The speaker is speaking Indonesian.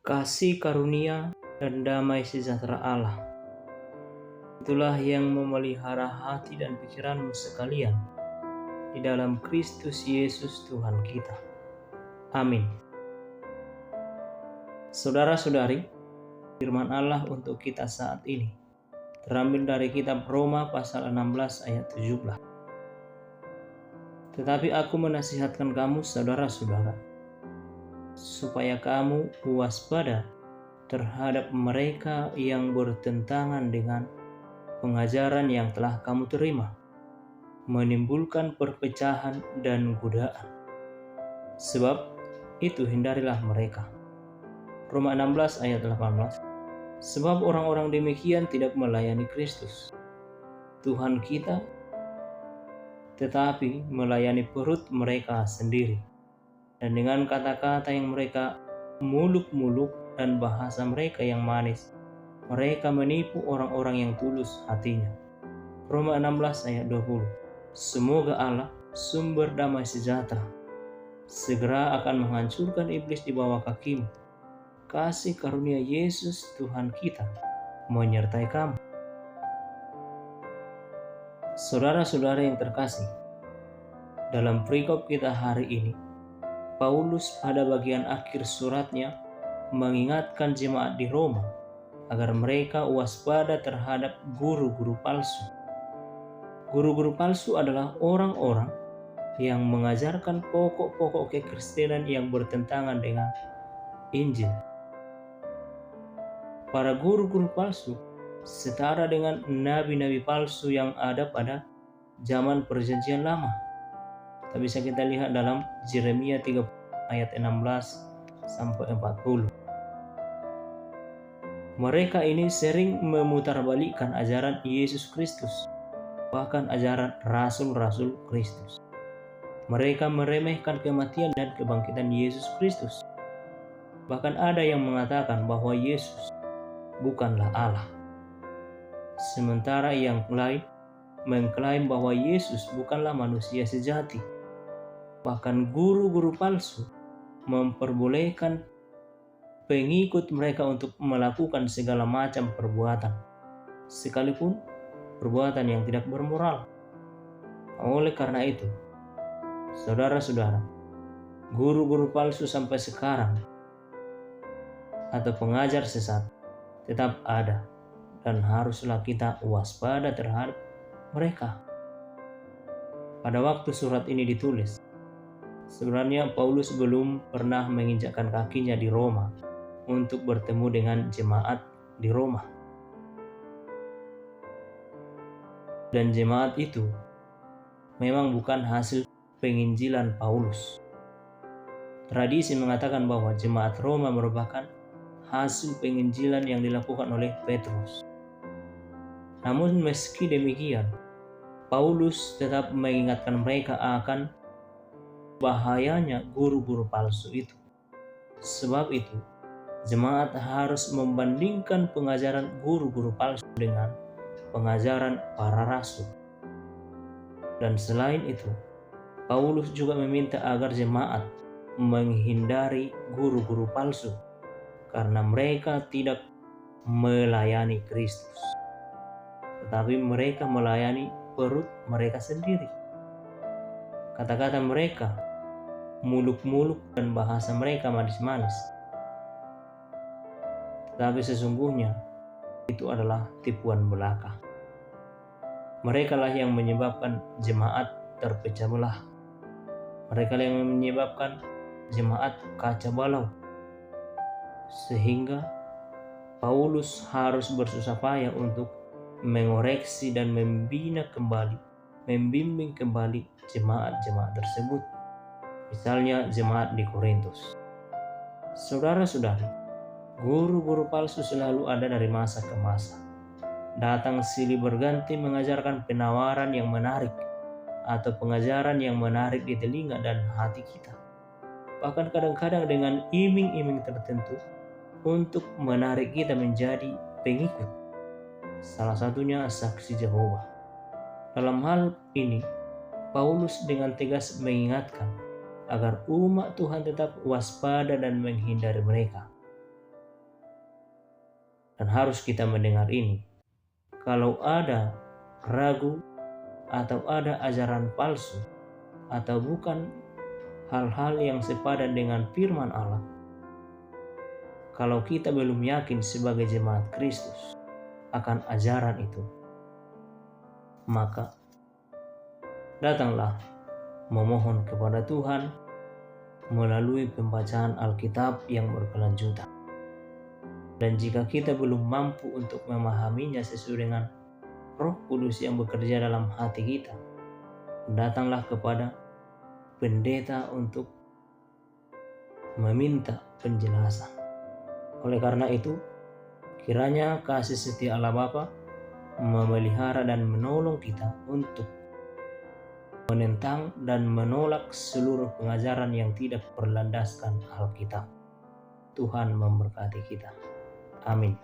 Kasih karunia dan damai sejahtera Allah, itulah yang memelihara hati dan pikiranmu sekalian di dalam Kristus Yesus Tuhan kita. Amin. Saudara-saudari, firman Allah untuk kita saat ini terambil dari kitab Roma pasal 16 ayat 17. Tetapi aku menasihatkan kamu, saudara-saudara, supaya kamu waspada terhadap mereka yang bertentangan dengan pengajaran yang telah kamu terima, menimbulkan perpecahan dan godaan. Sebab itu hindarilah mereka. Roma 16 ayat 18. Sebab orang-orang demikian tidak melayani Kristus, Tuhan kita, tetapi melayani perut mereka sendiri. Dan dengan kata-kata yang mereka muluk-muluk dan bahasa mereka yang manis, mereka menipu orang-orang yang tulus hatinya. Roma 16 ayat 20. Semoga Allah, sumber damai sejahtera, segera akan menghancurkan iblis di bawah kakimu. Kasih karunia Yesus Tuhan kita menyertai kamu. Saudara-saudara yang terkasih, dalam perikop kita hari ini, Paulus pada bagian akhir suratnya mengingatkan jemaat di Roma agar mereka waspada terhadap guru-guru palsu. Guru-guru palsu adalah orang-orang yang mengajarkan pokok-pokok kekristenan yang bertentangan dengan Injil. Para guru-guru palsu setara dengan nabi-nabi palsu yang ada pada zaman Perjanjian Lama. Kita bisa kita lihat dalam Yeremia 30 ayat 16 sampai 40. Mereka ini sering memutarbalikkan ajaran Yesus Kristus, bahkan ajaran rasul-rasul Kristus. Mereka meremehkan kematian dan kebangkitan Yesus Kristus. Bahkan ada yang mengatakan bahwa Yesus bukanlah Allah. Sementara yang lain mengklaim bahwa Yesus bukanlah manusia sejati. Bahkan guru-guru palsu memperbolehkan pengikut mereka untuk melakukan segala macam perbuatan, sekalipun perbuatan yang tidak bermoral. Oleh karena itu, saudara-saudara, guru-guru palsu sampai sekarang atau pengajar sesat tetap ada dan haruslah kita waspada terhadap mereka. Pada waktu surat ini ditulis, sebenarnya Paulus belum pernah menginjakkan kakinya di Roma untuk bertemu dengan jemaat di Roma. Dan jemaat itu memang bukan hasil penginjilan Paulus. Tradisi mengatakan bahwa jemaat Roma merupakan hasil penginjilan yang dilakukan oleh Petrus. Namun meski demikian, Paulus tetap mengingatkan mereka akan bahayanya guru-guru palsu itu. Sebab itu, jemaat harus membandingkan pengajaran guru-guru palsu dengan pengajaran para rasul. Dan selain itu, Paulus juga meminta agar jemaat menghindari guru-guru palsu karena mereka tidak melayani Kristus, tetapi mereka melayani perut mereka sendiri. Kata-kata mereka muluk-muluk dan bahasa mereka manis-manis, tetapi sesungguhnya itu adalah tipuan belaka. Mereka lah yang menyebabkan jemaat terpecah belah. Mereka lah yang menyebabkan jemaat kacau balau. Sehingga Paulus harus bersusah payah untuk mengoreksi dan membimbing kembali jemaat-jemaat tersebut. Misalnya jemaat di Korintus. Saudara-saudari, guru-guru palsu selalu ada dari masa ke masa. Datang silih berganti mengajarkan penawaran yang menarik atau pengajaran yang menarik di telinga dan hati kita. Bahkan kadang-kadang dengan iming-iming tertentu untuk menarik kita menjadi pengikut. Salah satunya saksi Yehova. Dalam hal ini, Paulus dengan tegas mengingatkan agar umat Tuhan tetap waspada dan menghindari mereka. Dan harus kita mendengar ini. Kalau ada ragu atau ada ajaran palsu atau bukan hal-hal yang sepadan dengan firman Allah, kalau kita belum yakin sebagai jemaat Kristus akan ajaran itu, maka datanglah memohon kepada Tuhan melalui pembacaan Alkitab yang berkelanjutan. Dan jika kita belum mampu untuk memahaminya sesuai dengan Roh Kudus yang bekerja dalam hati kita, datanglah kepada pendeta untuk meminta penjelasan. Oleh karena itu, kiranya kasih setia Allah Bapa memelihara dan menolong kita untuk menentang dan menolak seluruh pengajaran yang tidak berlandaskan Alkitab. Tuhan memberkati kita. Amin.